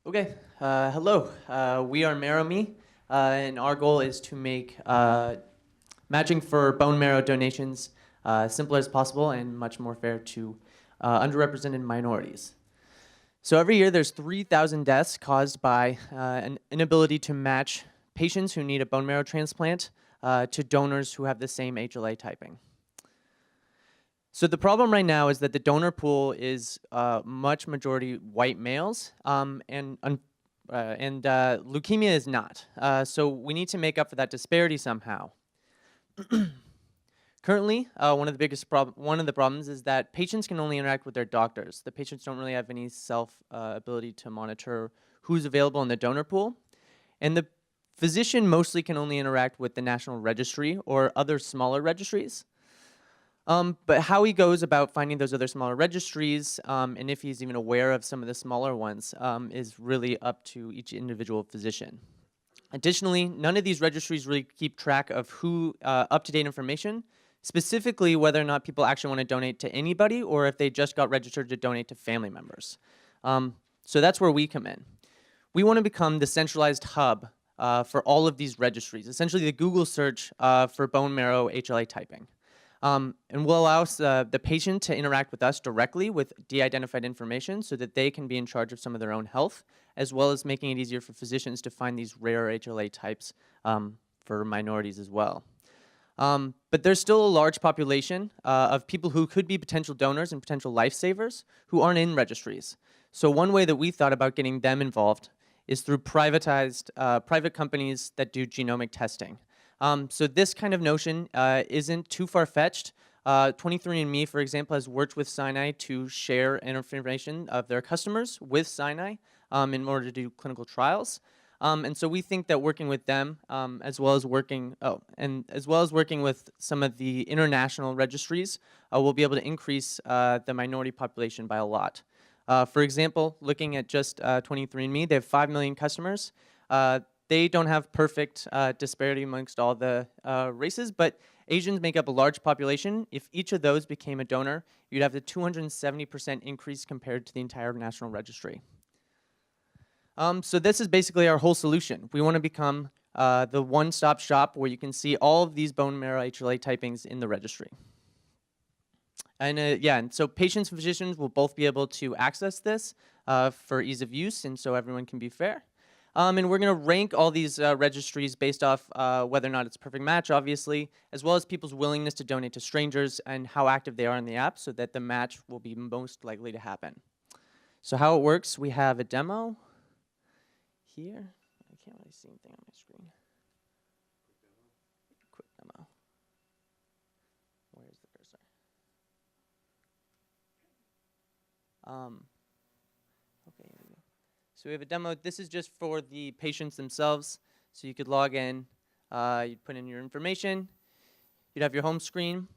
Okay, hello. We are MarrowMe, and our goal is to make matching for bone marrow donations simpler as possible and much more fair to underrepresented minorities. So every year there's 3,000 deaths caused by an inability to match patients who need a bone marrow transplant to donors who have the same HLA typing. So the problem right now is that the donor pool is much majority white males, and leukemia is not. So we need to make up for that disparity somehow. Currently, one of the problems is that patients can only interact with their doctors. The patients don't really have any ability to monitor who's available in the donor pool, and the physician mostly can only interact with the national registry or other smaller registries. But how he goes about finding those other smaller registries, and if he's even aware of some of the smaller ones, is really up to each individual physician. Additionally, none of these registries really keep track of who up-to-date information, specifically whether or not people actually want to donate to anybody or if they just got registered to donate to family members. So that's where we come in. We want to become the centralized hub for all of these registries, essentially the Google search for bone marrow HLA typing. And will allow the patient to interact with us directly with de-identified information so that they can be in charge of some of their own health, as well as making it easier for physicians to find these rare HLA types for minorities as well. But there's still a large population of people who could be potential donors and potential lifesavers who aren't in registries. So one way that we thought about getting them involved is through private companies that do genomic testing. So this kind of notion isn't too far-fetched. 23andMe, for example, has worked with Sinai to share information of their customers with Sinai in order to do clinical trials. And so we think that working with them, as well as working with some of the international registries, we'll be able to increase the minority population by a lot. For example, looking at just 23andMe, they have 5 million customers. They don't have perfect disparity amongst all the races, but Asians make up a large population. If each of those became a donor, you'd have the 270% increase compared to the entire national registry. So this is basically our whole solution. We want to become the one-stop shop where you can see all of these bone marrow HLA typings in the registry. And and so patients and physicians will both be able to access this for ease of use, and so everyone can be fair. And we're going to rank all these registries based off whether or not it's a perfect match, obviously, as well as people's willingness to donate to strangers and how active they are in the app so that the match will be most likely to happen. So how it works, we have a demo here. I can't really see anything on my screen. Quick demo. Where's the cursor? Okay, here we go. So we have a demo. This is just for the patients themselves. So you could log in, you'd put in your information, you'd have your home screen.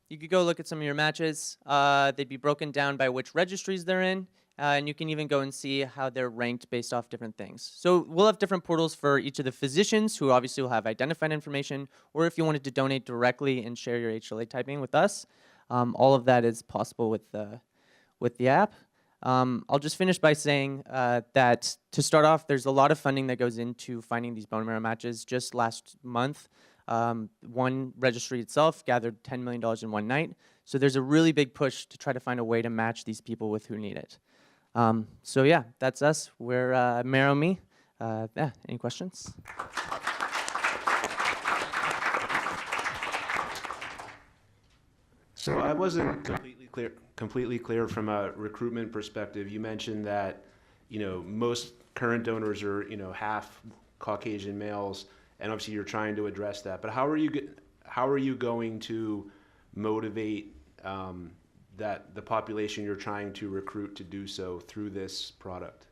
You could go look at some of your matches. They'd be broken down by which registries they're in, and you can even go and see how they're ranked based off different things. So we'll have different portals for each of the physicians who obviously will have identified information, or if you wanted to donate directly and share your HLA typing with us, all of that is possible with the app. I'll just finish by saying that to start off, there's a lot of funding that goes into finding these bone marrow matches. Just last month, one registry itself gathered $10 million in one night. So there's a really big push to try to find a way to match these people with who need it. So yeah, that's us. We're MarrowMe. Yeah, any questions? So I wasn't completely clear from a recruitment perspective. You mentioned that, most current donors are, half Caucasian males, and obviously you're trying to address that. But how are you going to motivate that the population you're trying to recruit to do so through this product?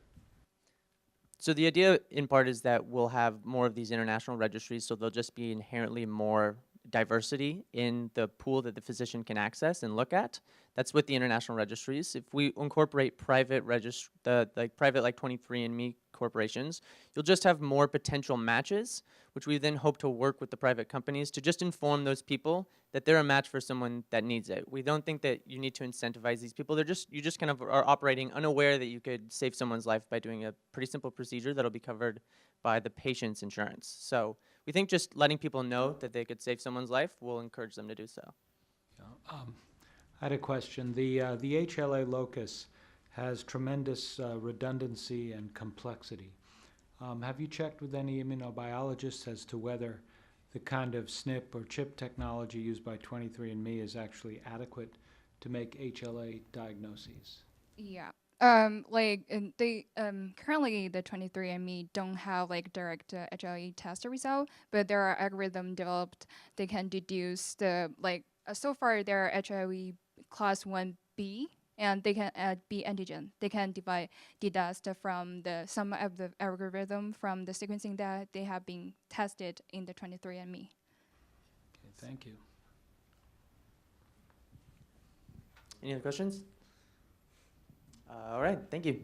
So the idea in part is that we'll have more of these international registries, so there'll just be inherently more diversity in the pool that the physician can access and look at. That's with the international registries. If we incorporate private like 23andMe corporations, you'll just have more potential matches, which we then hope to work with the private companies to just inform those people that they're a match for someone that needs it. We don't think that you need to incentivize these people. You just kind of are operating unaware that you could save someone's life by doing a pretty simple procedure that'll be covered by the patient's insurance. So we think just letting people know that they could save someone's life will encourage them to do so. I had a question. The HLA locus has tremendous redundancy and complexity. Have you checked with any immunobiologists as to whether the kind of SNP or chip technology used by 23andMe is actually adequate to make HLA diagnoses? Yeah. They currently the 23andMe don't have like direct HLA test result, but there are algorithm developed. They can deduce the so far there are HLA class 1B, and they can add B antigen. They can deduct from some of the algorithm from the sequencing that they have been tested in the 23andMe. Okay, thank you. Any other questions? All right, thank you.